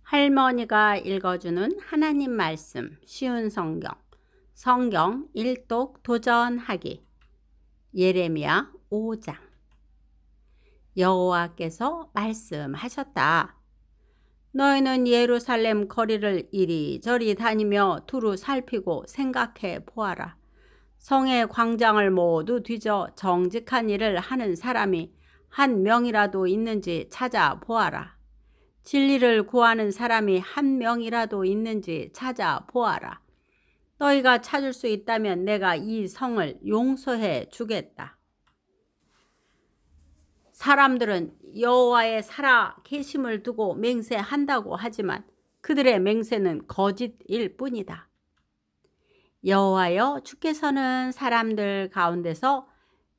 할머니가 읽어주는 하나님 말씀 쉬운 성경 일독 도전하기 예레미야 5장. 여호와께서 말씀하셨다. 너희는 예루살렘 거리를 이리저리 다니며 두루 살피고 생각해 보아라. 성의 광장을 모두 뒤져 정직한 일을 하는 사람이 한 명이라도 있는지 찾아보아라. 진리를 구하는 사람이 한 명이라도 있는지 찾아보아라. 너희가 찾을 수 있다면 내가 이 성을 용서해 주겠다. 사람들은 여호와의 살아 계심을 두고 맹세한다고 하지만 그들의 맹세는 거짓일 뿐이다. 여호와여, 주께서는 사람들 가운데서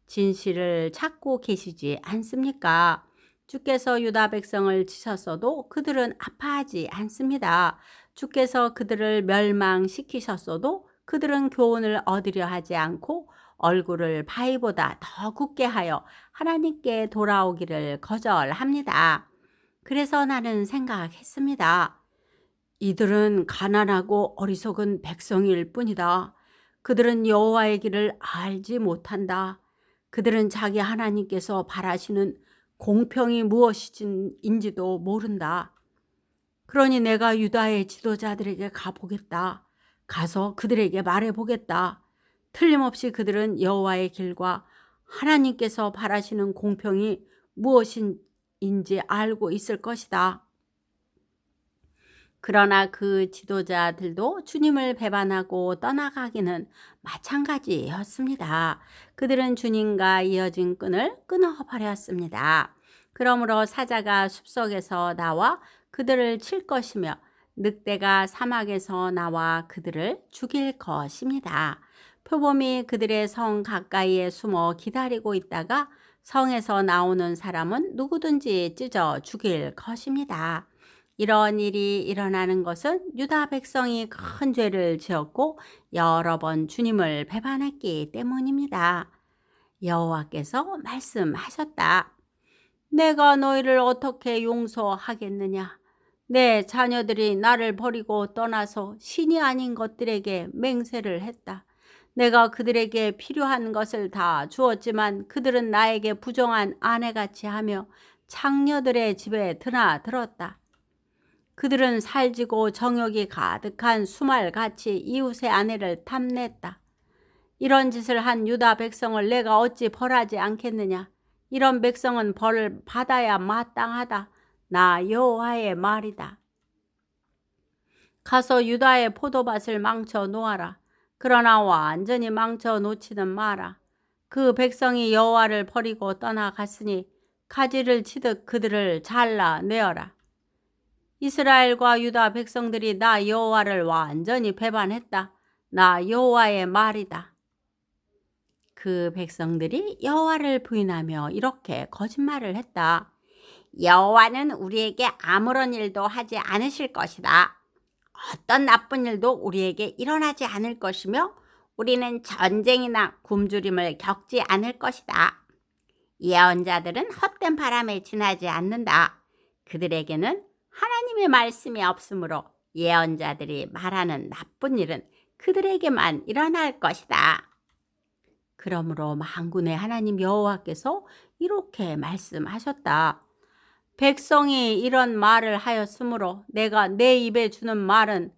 진실을 찾고 계시지 않습니까? 주께서 유다 백성을 치셨어도 그들은 아파하지 않습니다. 주께서 그들을 멸망시키셨어도 그들은 교훈을 얻으려 하지 않고 얼굴을 바위보다 더 굳게 하여 하나님께 돌아오기를 거절합니다. 그래서 나는 생각했습니다. 이들은 가난하고 어리석은 백성일 뿐이다. 그들은 여호와의 길을 알지 못한다. 그들은 자기 하나님께서 바라시는 공평이 무엇인지도 모른다. 그러니 내가 유다의 지도자들에게 가보겠다. 가서 그들에게 말해보겠다. 틀림없이 그들은 여호와의 길과 하나님께서 바라시는 공평이 무엇인지 알고 있을 것이다. 그러나 그 지도자들도 주님을 배반하고 떠나가기는 마찬가지였습니다. 그들은 주님과 이어진 끈을 끊어버렸습니다. 그러므로 사자가 숲속에서 나와 그들을 칠 것이며 늑대가 사막에서 나와 그들을 죽일 것입니다. 표범이 그들의 성 가까이에 숨어 기다리고 있다가 성에서 나오는 사람은 누구든지 찢어 죽일 것입니다. 이런 일이 일어나는 것은 유다 백성이 큰 죄를 지었고 여러 번 주님을 배반했기 때문입니다. 여호와께서 말씀하셨다. 내가 너희를 어떻게 용서하겠느냐? 내 자녀들이 나를 버리고 떠나서 신이 아닌 것들에게 맹세를 했다. 내가 그들에게 필요한 것을 다 주었지만 그들은 나에게 부정한 아내같이 하며 창녀들의 집에 드나들었다. 그들은 살지고 정욕이 가득한 수말같이 이웃의 아내를 탐냈다. 이런 짓을 한 유다 백성을 내가 어찌 벌하지 않겠느냐? 이런 백성은 벌을 받아야 마땅하다. 나 여호와의 말이다. 가서 유다의 포도밭을 망쳐 놓아라. 그러나 완전히 망쳐 놓지는 마라. 그 백성이 여호와를 버리고 떠나갔으니 가지를 치듯 그들을 잘라내어라. 이스라엘과 유다 백성들이 나 여호와를 완전히 배반했다. 나 여호와의 말이다. 그 백성들이 여호와를 부인하며 이렇게 거짓말을 했다. 여호와는 우리에게 아무런 일도 하지 않으실 것이다. 어떤 나쁜 일도 우리에게 일어나지 않을 것이며 우리는 전쟁이나 굶주림을 겪지 않을 것이다. 예언자들은 헛된 바람에 지나지 않는다. 그들에게는 하나님의 말씀이 없으므로 예언자들이 말하는 나쁜 일은 그들에게만 일어날 것이다. 그러므로 만군의 하나님 여호와께서 이렇게 말씀하셨다. 백성이 이런 말을 하였으므로 내가 내 입에 주는 말은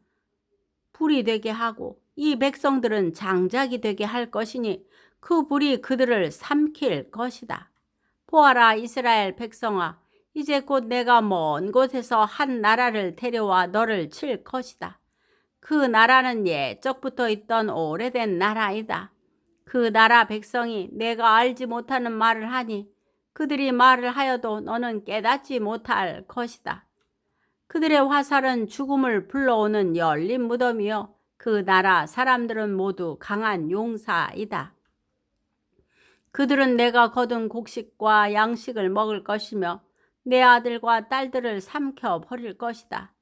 불이 되게 하고 이 백성들은 장작이 되게 할 것이니 그 불이 그들을 삼킬 것이다. 보아라, 이스라엘 백성아, 이제 곧 내가 먼 곳에서 한 나라를 데려와 너를 칠 것이다. 그 나라는 옛적부터 있던 오래된 나라이다. 그 나라 백성이 내가 알지 못하는 말을 하니 그들이 말을 하여도 너는 깨닫지 못할 것이다. 그들의 화살은 죽음을 불러오는 열린 무덤이요 그 나라 사람들은 모두 강한 용사이다. 그들은 내가 거둔 곡식과 양식을 먹을 것이며 내 아들과 딸들을 삼켜 버릴 것이다.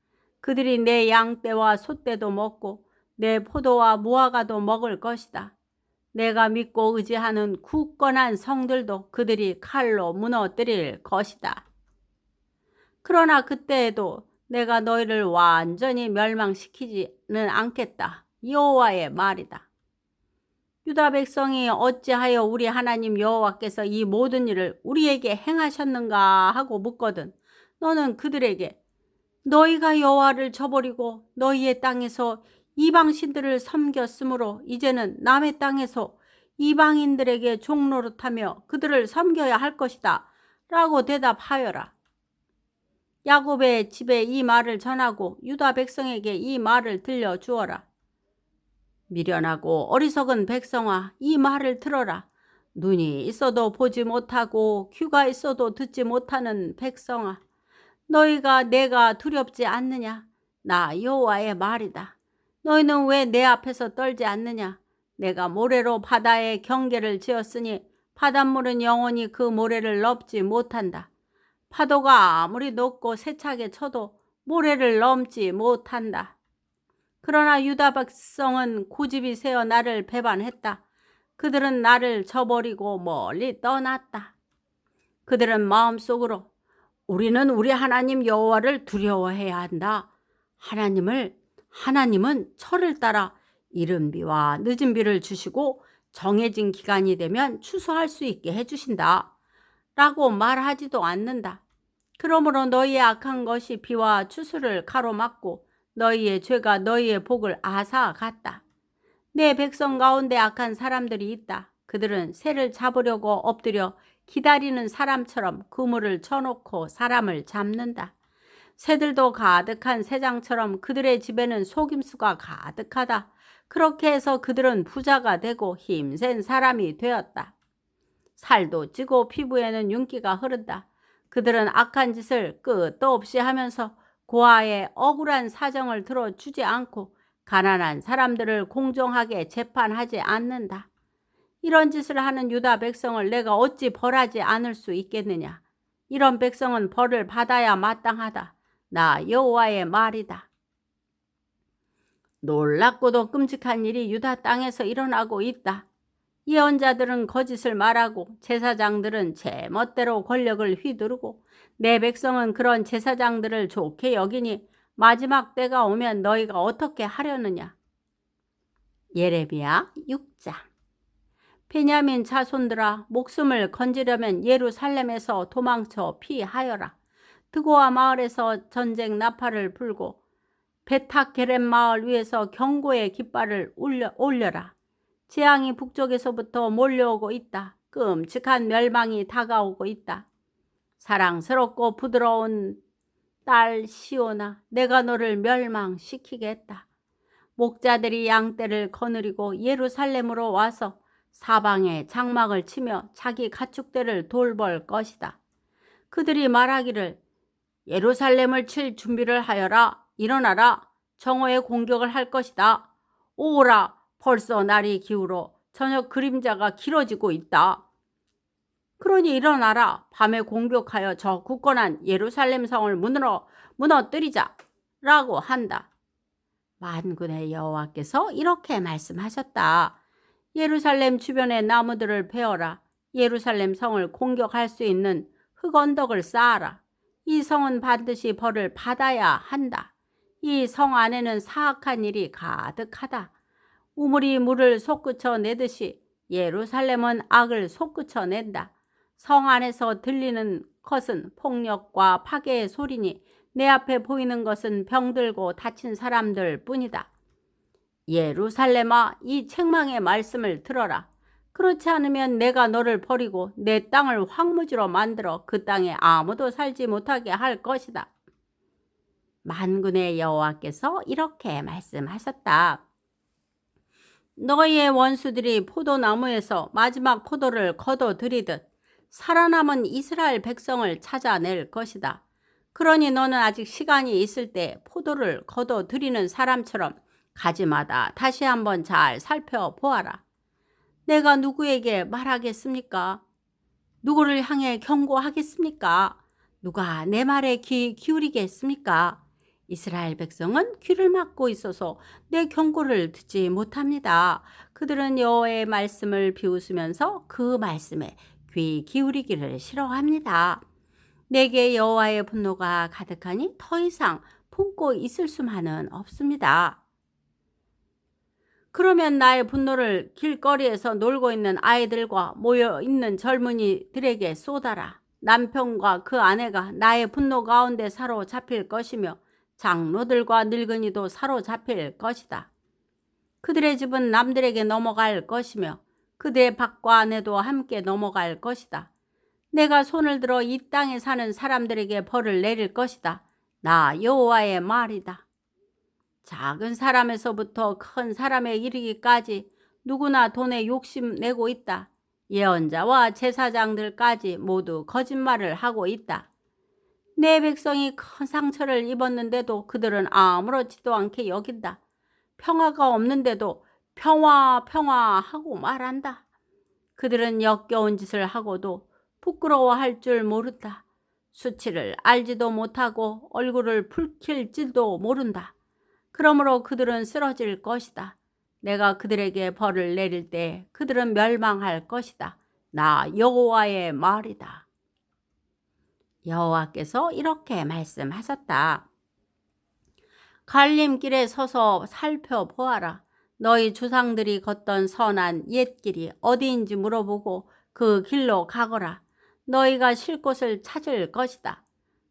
그들이 내 양떼와 소떼도 먹고 내 포도와 무화과도 먹을 것이다. 내가 믿고 의지하는 굳건한 성들도 그들이 칼로 무너뜨릴 것이다. 그러나 그때에도 내가 너희를 완전히 멸망시키지는 않겠다. 여호와의 말이다. 유다 백성이 어찌하여 우리 하나님 여호와께서 이 모든 일을 우리에게 행하셨는가 하고 묻거든 너는 그들에게 너희가 여호와를 저버리고 너희의 땅에서 이방신들을 섬겼으므로 이제는 남의 땅에서 이방인들에게 종노릇하며 그들을 섬겨야 할 것이다 라고 대답하여라. 야곱의 집에 이 말을 전하고 유다 백성에게 이 말을 들려주어라. 미련하고 어리석은 백성아, 이 말을 들어라. 눈이 있어도 보지 못하고 귀가 있어도 듣지 못하는 백성아, 너희가 내가 두렵지 않느냐? 나 여호와의 말이다. 너희는 왜 내 앞에서 떨지 않느냐? 내가 모래로 바다에 경계를 지었으니 바닷물은 영원히 그 모래를 넘지 못한다. 파도가 아무리 높고 세차게 쳐도 모래를 넘지 못한다. 그러나 유다 백성은 고집이 세어 나를 배반했다. 그들은 나를 저버리고 멀리 떠났다. 그들은 마음속으로 우리는 우리 하나님 여호와를 두려워해야 한다. 하나님은 철을 따라 이른 비와 늦은 비를 주시고 정해진 기간이 되면 추수할 수 있게 해주신다. 라고 말하지도 않는다. 그러므로 너희의 악한 것이 비와 추수를 가로막고 너희의 죄가 너희의 복을 앗아갔다. 내 백성 가운데 악한 사람들이 있다. 그들은 새를 잡으려고 엎드려 기다리는 사람처럼 그물을 쳐놓고 사람을 잡는다. 새들도 가득한 새장처럼 그들의 집에는 속임수가 가득하다. 그렇게 해서 그들은 부자가 되고 힘센 사람이 되었다. 살도 찌고 피부에는 윤기가 흐른다. 그들은 악한 짓을 끝도 없이 하면서 고아의 억울한 사정을 들어주지 않고 가난한 사람들을 공정하게 재판하지 않는다. 이런 짓을 하는 유다 백성을 내가 어찌 벌하지 않을 수 있겠느냐. 이런 백성은 벌을 받아야 마땅하다. 나 여호와의 말이다. 놀랍고도 끔찍한 일이 유다 땅에서 일어나고 있다. 예언자들은 거짓을 말하고 제사장들은 제멋대로 권력을 휘두르고 내 백성은 그런 제사장들을 좋게 여기니 마지막 때가 오면 너희가 어떻게 하려느냐. 예레미야 6장. 베냐민 자손들아, 목숨을 건지려면 예루살렘에서 도망쳐 피하여라. 드고아 마을에서 전쟁 나팔을 불고 베타게렘 마을 위에서 경고의 깃발을 올려라. 재앙이 북쪽에서부터 몰려오고 있다. 끔찍한 멸망이 다가오고 있다. 사랑스럽고 부드러운 딸 시온아, 내가 너를 멸망시키겠다. 목자들이 양떼를 거느리고 예루살렘으로 와서 사방에 장막을 치며 자기 가축들을 돌볼 것이다. 그들이 말하기를 예루살렘을 칠 준비를 하여라. 일어나라. 정오에 공격을 할 것이다. 오라. 벌써 날이 기울어 저녁 그림자가 길어지고 있다. 그러니 일어나라. 밤에 공격하여 저 굳건한 예루살렘 성을 무너뜨리자. 라고 한다. 만군의 여호와께서 이렇게 말씀하셨다. 예루살렘 주변의 나무들을 베어라. 예루살렘 성을 공격할 수 있는 흙언덕을 쌓아라. 이 성은 반드시 벌을 받아야 한다. 이 성 안에는 사악한 일이 가득하다. 우물이 물을 솟구쳐 내듯이 예루살렘은 악을 솟구쳐 낸다. 성 안에서 들리는 것은 폭력과 파괴의 소리니 내 앞에 보이는 것은 병들고 다친 사람들 뿐이다. 예루살렘아, 이 책망의 말씀을 들어라. 그렇지 않으면 내가 너를 버리고 내 땅을 황무지로 만들어 그 땅에 아무도 살지 못하게 할 것이다. 만군의 여호와께서 이렇게 말씀하셨다. 너희의 원수들이 포도나무에서 마지막 포도를 거둬들이듯 살아남은 이스라엘 백성을 찾아낼 것이다. 그러니 너는 아직 시간이 있을 때 포도를 거둬들이는 사람처럼 가지마다 다시 한번 잘 살펴보아라. 내가 누구에게 말하겠습니까? 누구를 향해 경고하겠습니까? 누가 내 말에 귀 기울이겠습니까? 이스라엘 백성은 귀를 막고 있어서 내 경고를 듣지 못합니다. 그들은 여호와의 말씀을 비웃으면서 그 말씀에 귀 기울이기를 싫어합니다. 내게 여호와의 분노가 가득하니 더 이상 품고 있을 수만은 없습니다. 그러면 나의 분노를 길거리에서 놀고 있는 아이들과 모여 있는 젊은이들에게 쏟아라. 남편과 그 아내가 나의 분노 가운데 사로잡힐 것이며 장로들과 늙은이도 사로잡힐 것이다. 그들의 집은 남들에게 넘어갈 것이며 그들의 밭과 안에도 함께 넘어갈 것이다. 내가 손을 들어 이 땅에 사는 사람들에게 벌을 내릴 것이다. 나 여호와의 말이다. 작은 사람에서부터 큰 사람에 이르기까지 누구나 돈에 욕심내고 있다. 예언자와 제사장들까지 모두 거짓말을 하고 있다. 내 백성이 큰 상처를 입었는데도 그들은 아무렇지도 않게 여긴다. 평화가 없는데도 평화 평화 하고 말한다. 그들은 역겨운 짓을 하고도 부끄러워할 줄 모른다. 수치를 알지도 못하고 얼굴을 붉힐 줄도 모른다. 그러므로 그들은 쓰러질 것이다. 내가 그들에게 벌을 내릴 때 그들은 멸망할 것이다. 나 여호와의 말이다. 여호와께서 이렇게 말씀하셨다. 갈림길에 서서 살펴보아라. 너희 조상들이 걷던 선한 옛길이 어디인지 물어보고 그 길로 가거라. 너희가 쉴 곳을 찾을 것이다.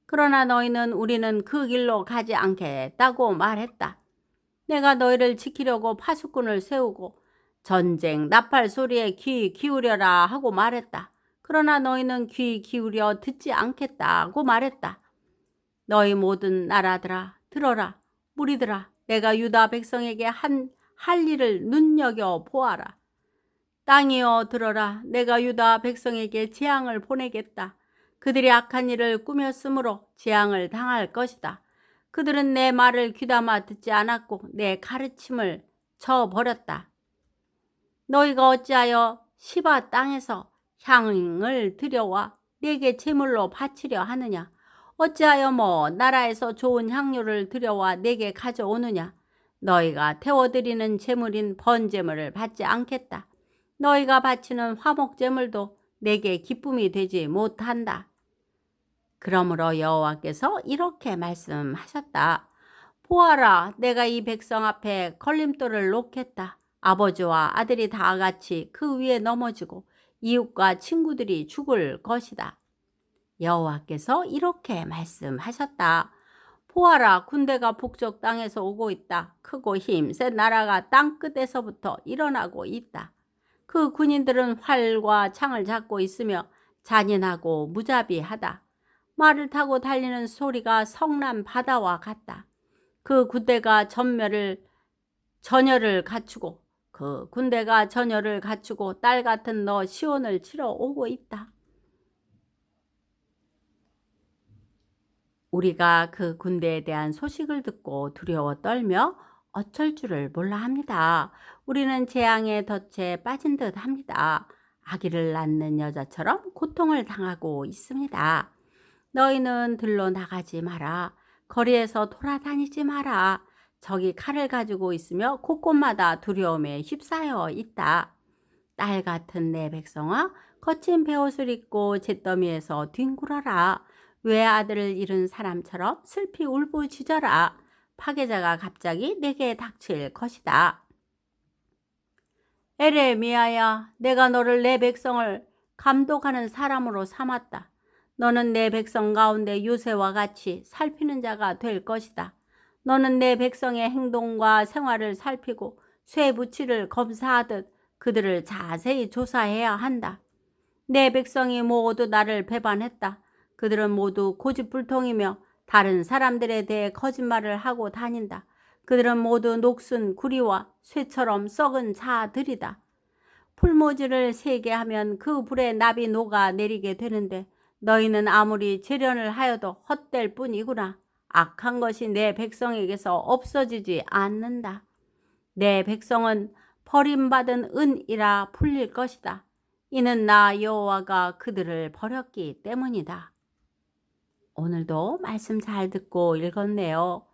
그러나 너희는 우리는 그 길로 가지 않겠다고 말했다. 내가 너희를 지키려고 파수꾼을 세우고 전쟁 나팔 소리에 귀 기울여라 하고 말했다. 그러나 너희는 귀 기울여 듣지 않겠다고 말했다. 너희 모든 나라들아 들어라. 무리들아 내가 유다 백성에게 할 일을 눈여겨 보아라. 땅이여 들어라. 내가 유다 백성에게 재앙을 보내겠다. 그들이 악한 일을 꾸몄으므로 재앙을 당할 것이다. 그들은 내 말을 귀담아 듣지 않았고 내 가르침을 저버렸다. 너희가 어찌하여 시바 땅에서 향을 들여와 내게 제물로 바치려 하느냐? 어찌하여 나라에서 좋은 향료를 들여와 내게 가져오느냐? 너희가 태워드리는 제물인 번제물을 받지 않겠다. 너희가 바치는 화목제물도 내게 기쁨이 되지 못한다. 그러므로 여호와께서 이렇게 말씀하셨다. 보아라, 내가 이 백성 앞에 걸림돌을 놓겠다. 아버지와 아들이 다 같이 그 위에 넘어지고 이웃과 친구들이 죽을 것이다. 여호와께서 이렇게 말씀하셨다. 보아라, 군대가 북쪽 땅에서 오고 있다. 크고 힘센 나라가 땅 끝에서부터 일어나고 있다. 그 군인들은 활과 창을 잡고 있으며 잔인하고 무자비하다. 말을 타고 달리는 소리가 성난 바다와 같다. 그 군대가 전열을 갖추고 딸 같은 너 시온을 치러 오고 있다. 우리가 그 군대에 대한 소식을 듣고 두려워 떨며 어쩔 줄을 몰라 합니다. 우리는 재앙의 덫에 빠진 듯 합니다. 아기를 낳는 여자처럼 고통을 당하고 있습니다. 너희는 들로 나가지 마라. 거리에서 돌아다니지 마라. 적이 칼을 가지고 있으며 곳곳마다 두려움에 휩싸여 있다. 딸 같은 내 백성아, 거친 베옷을 입고 잿더미에서 뒹굴어라. 외아들을 잃은 사람처럼 슬피 울부짖어라. 파괴자가 갑자기 내게 닥칠 것이다. 에레미야야, 내가 너를 내 백성을 감독하는 사람으로 삼았다. 너는 내 백성 가운데 요새와 같이 살피는 자가 될 것이다. 너는 내 백성의 행동과 생활을 살피고 쇠부치를 검사하듯 그들을 자세히 조사해야 한다. 내 백성이 모두 나를 배반했다. 그들은 모두 고집불통이며 다른 사람들에 대해 거짓말을 하고 다닌다. 그들은 모두 녹슨 구리와 쇠처럼 썩은 자들이다. 풀모지를 세게 하면 그 불에 납이 녹아 내리게 되는데 너희는 아무리 재련을 하여도 헛될 뿐이구나. 악한 것이 내 백성에게서 없어지지 않는다. 내 백성은 버림받은 은이라 불릴 것이다. 이는 나 여호와가 그들을 버렸기 때문이다. 오늘도 말씀 잘 듣고 읽었네요.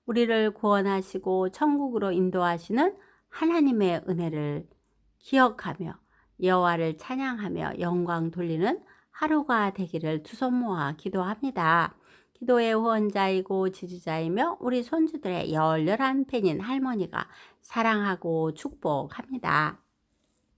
우리를 구원하시고 천국으로 인도하시는 하나님의 은혜를 기억하며 여호와를 찬양하며 영광 돌리는 하루가 되기를 두 손 모아 기도합니다. 기도의 후원자이고 지주자이며 우리 손주들의 열렬한 팬인 할머니가 사랑하고 축복합니다.